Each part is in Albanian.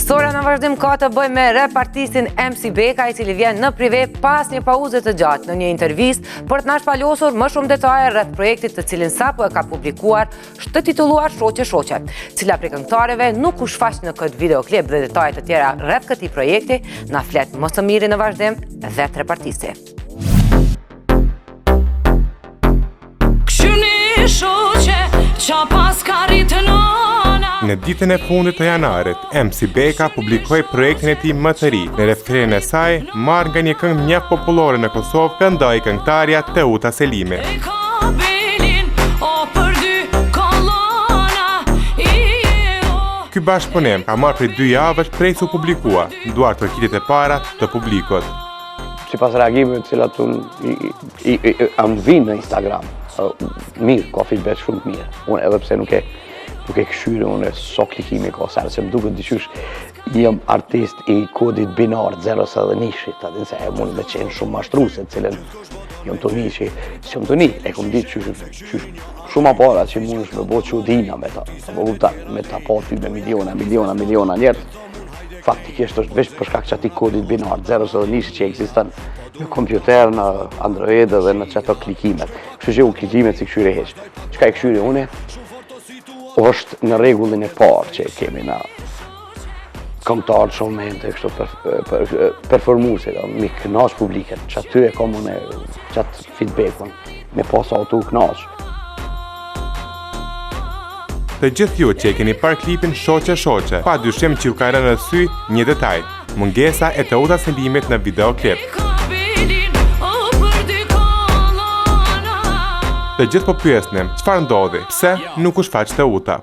Historia në vazhdim ka të bëjë me repartistin MC Beka, i cili vjen në prive pas një pauze të gjatë në një intervistë për të na shpalosur më shumë detaje rreth projektit të cilin sapo e ka publikuar, të titulluar Shoqe, cila prej këngëtarëve nuk u shfaq në këtë videoklip dhe detaje të tjera rreth këtij projekti, na flet më së miri në vazhdim vet repartisti. Në ditën e fundit të janarit, MC Beka publikoi projektin e tij më të ri. Në refrenin e saj, marrë nga një këngë mjaft popullore në Kosovë, këndoi këngëtarja Teuta Selimi. Ky bashkëpunim ka marrë prej 2 javësh prej se u publikua, duart për hitet e para të publikut. Sipas reagimeve të cilat am vinë në Instagram, mirë, ka feedback shumë të mirë. Unë edhe pse nuk e këshyre, unë so klikime ka serë, se më duket dyshysh jam artist i kodit binar 0-1, atin se e mund me qenë shumë mashtruse, cilën jam të një që jam të një, e kom ditë që shumë apara që mund është me bo që dina me ta, me ta po ty me miliona njerë. Faktikisht është veç për shkak që ati kodit binar 0-1 që eksistan në kompjuter, në Android dhe në qëto klikimet. Kështu që unë klikimet si këshyre heqë. Qëka e këshyre une? është në regullin e parë që kemi na këngëtarë shumë mente kështu performuse, mi kënash publiket, që aty e kom unë qatë feedback-un, me pas auto kënash. Të gjithë ju që e keni parë klipin Shoqe, pa dyshim që ju ka rënë në sy një detaj, mungesa e Teuta Selimit në videoklip. Të gjithë po pyesnim, çfarë ndodhi? Pse nuk u shfaq Teuta?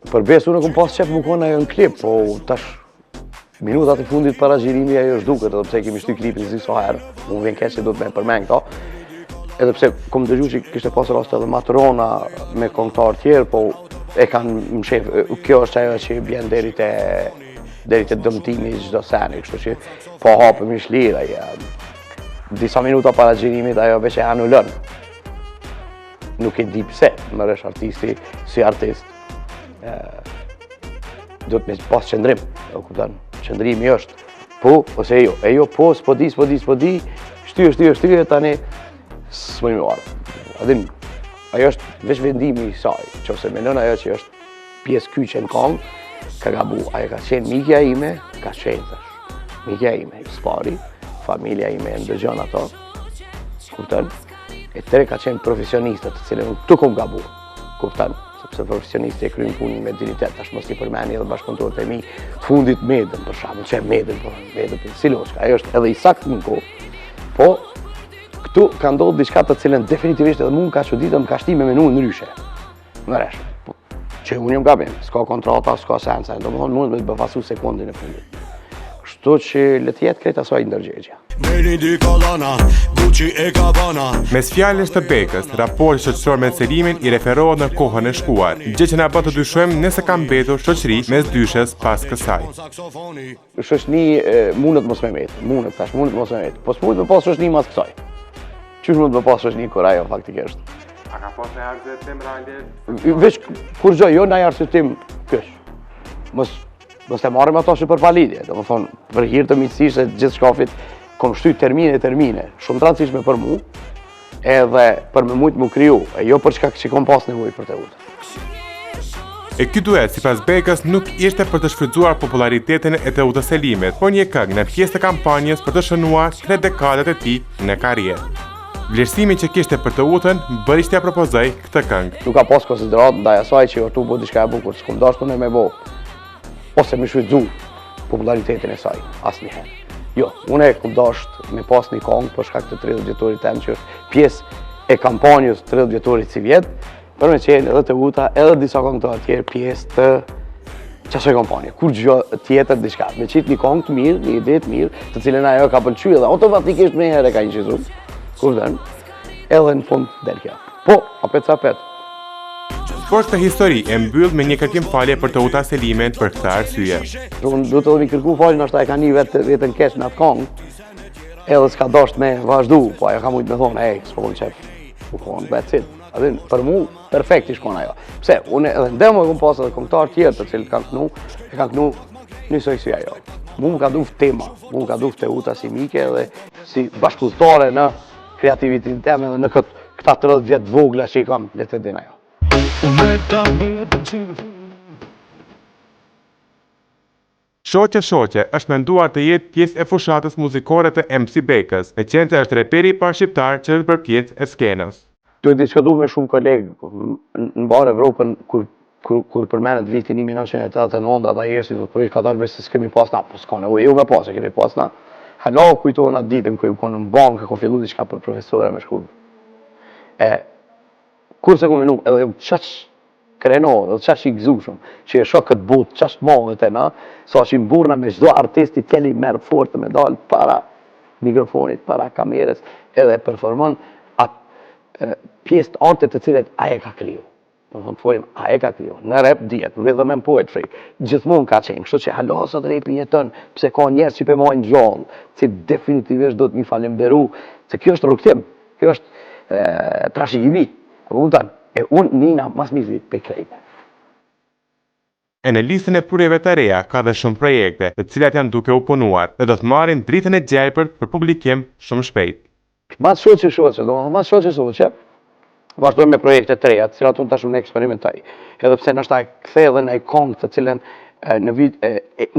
Përbes unë kom pas qef më kona ajo në klip, po tash minutat e fundit para xhirimi ajo është duket, edhe pse kemi shty klipin si sa herë, unë vjen keq se do të më përmend këto. Edhe pse kom dëgjuar që kishte pas rast edhe matrona me këngëtar tjerë, po e kanë më shef, kjo është ajo që bjen deri te dëmtimi i çdo seni, kështu që po hapëm ish lira ja. Disa minuta para xhirimit ajo veç e anulon. Nuk e di pse, më rresh artisti si artist. Do të me pas qëndrim, e kupton. Qëndrimi është po ose jo. E jo po, s'po di, shtyje tani s'më marr. Adin, ajo është veç vendimi i saj, nëse mendon ajo që është pjesë kyçe në këngë, ka gabu, ajo ka qenë mikja ime, ka qenë tash. Mikja ime, spari. Familja ime e ndëgjon ato, kupton? E tre ka qenë profesionistët, të cilën këtu kom gabu, kupton? Sepse profesionistë e kryjnë punin me dilitet, tash mos i përmeni edhe bashkëpunëtorët e mi, fundit Medën, për shembull, që Medën për Siloshka, ajo është edhe i saktë në kohë, po këtu ka ndodhur diçka të cilën definitivisht edhe mua ka çuditur, më ka shti me menu ndryshe. Në rresh, që unë jam gabim, s'ka kontrata, s'ka sensa, domethënë mund me të befasu sekondin e fundit. Kështu që le të jetë krejt asaj ndërgjegja. Mes fjalës të Bekës, raporti shoqëror me Selimin i referohet në kohën e shkuar, gjë që na bën të dyshojmë nëse ka mbetur shoqëri mes dyshes pas kësaj. Shoqëni mundet mos me met, mundet mos me met, po s'mund të pas shoqëni mas kësaj. Çish mund të pas shoqëni kur ajo faktikisht. A ka pas një arsyettim realisht? Veç kur gjë, jo ndaj arsyettim kësh. Mos të marrim ato që për palidje, do më thonë, për hir të miqësisë e gjithë shkafit, kom shty termine, shumë të rëndësishme për mu, edhe për me mujtë mu kriju, e jo për çka që kom pas nevojë për Teuta. E ky duet, sipas Bekës, nuk ishte për të shfrytzuar popularitetin e Teuta Selimit, por një këngë në pjesë të kampanjës për të shënuar 3 dekadat e tij në karrierë. Vlerësimi që kishte për Teutën bëri që t'ia propozoj këtë këngë. Nuk ka pas konsiderat ndaj asaj që tu bë diçka e bukur, s'kom dashur unë me bë. Ose me shfrytzu popularitetin e saj, asnjëherë. Jo, unë e kom dashur me pas një këngë për shkak të 30 vjetorit tem që është pjesë e kampanjës 30 vjetorit si vjet, për me qenë edhe Teuta, edhe disa këngëtarë tjerë pjesë të qasoj kampanje. Kur gjë tjetër diçka, me qit një këngë të mirë, një ide të mirë, të cilën ajo ka pëlqyer dhe automatikisht më herë ka injizuar. Kupton? Edhe në fund del kjo. Po, apet. Por këtë histori e mbyll me një kërkim falje për Teuta Selimin për këtë arsye. Unë do të mi kërku falje, nështë e ka një vetën keq në atë këngë, edhe s'ka dasht me vazhdu, po ajo ka mujtë me thonë, s'po kon qef, u thonë, that's it. Adin, për mu, perfekt i shkon ajo. Pse, unë edhe ndemo e kom pas edhe këngëtar tjerë të cilët kanë kënu njësoj si ajo. Mu më ka duft tema, mu më ka duft Teuta si mike dhe si bashkëpunëtare në kreativitetin tem edhe në këta 30 vjet vogla që i kam le të din ajo. Shoqe është menduar të jetë pjesë e fushatës muzikore të MC Bekës, me qenë se është reperi i parë shqiptar që është bërë pjesë e skenës. Duhet diskutu me shumë kolegë në barë Evropën kur përmenet vitin 1989, ata jesi do të përri ka dalë se s'kemi pas na, po s'ka nevojë, jo me pas, e kemi pas na. Hala kujtohen atë ditën kër u konë në bankë, ka fillu diçka për profesore me shku. Kurse ku minu, edhe qaq krenorë, edhe qaq i gëzushëm, që e shok këtë botë, qaq madhe të na, sa që i mburna me çdo artisti tjeli merë fortë me dalë para mikrofonit, para kamerës, edhe performon atë pjesë të artit të cilet aje ka kriju. Do të thonë, a e ka kriju. Në rap dihet, rhythm and poetry. Gjithmonë ka qenë, kështu që halasat rapi jeton, pse ka njerëz që pëmojnë gjallë, që definitivisht do të mi falemderu, se kjo është rrugtim, kjo është trashëgimi. E unë nina mas mirë për krejtë. E në listën e purjeve të reja ka dhe shumë projekte, të cilat janë duke u punuar dhe do të marrin dritën e gjelbërt për publikim shumë shpejt. Mas shoqe, vazhdojmë me projekte të reja, të cilat unë tash unë eksperimentaj. Edhe pse nështë kthej edhe në kongë të cilën në vit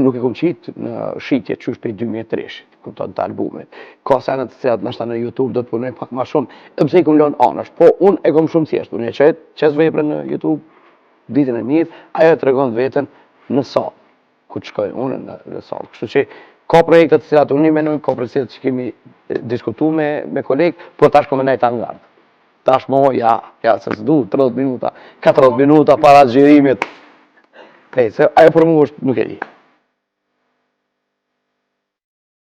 nuk e kom qitë në shitje qysh për 2003, kupton të albumit. Ka senet të cilat nështë në YouTube do të punoj pak ma shumë, edhe pse i kom lënë anësh, po unë e kom shumë thjesht, unë e qes vepre në YouTube, ditën e mirë, ajo e tregon veten në salë, ku të shkoj unë në salë. Kështu që ka projekte të cilat unë i menoj, ka projekte që kemi diskutu me kolegë, por tash kom e nejtë angardë. Tash mo, ja, se s'du, 30 minuta, 40 minuta para zgjerimit. Se ajo për mu është nuk e di.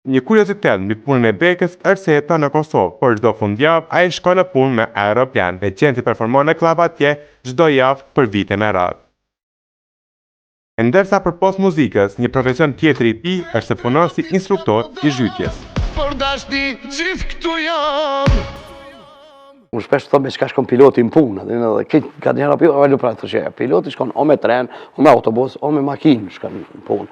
Një kuriozitet mbi punën e Bekës është se jeton në Kosovë, por çdo fundjavë ai shkon në punë me aeroplan, me qenë si performon në klub atje çdo javë për vite me radhë. Ndërsa përpos muzikës, një profesion tjetër i tij është se punon si instruktor i zhytjes. Por dashni gjithë këtu jam. Unë shpesh thëmë që ka shkon piloti në punë, edhe ka njëra piloti shkon o me tren, o me autobus, o me makinë shkon në punë.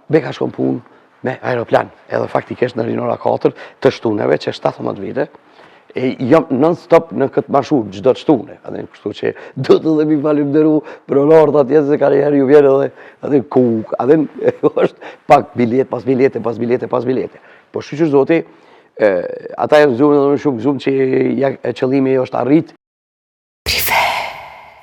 Beka shkon punë me aeroplan, edhe faktikisht në rinora 4 të shtuneve që 17 vite, e jam non-stop në këtë marshur, gjdo të shtune. Kështu që do të dhe mi falimderu për onartë atje se karierë ju vjerë edhe kuk, është pak bilet, pas bilete. Po shqyqër zoti, ata e gëzumë edhe shumë që qëllimi është arrit,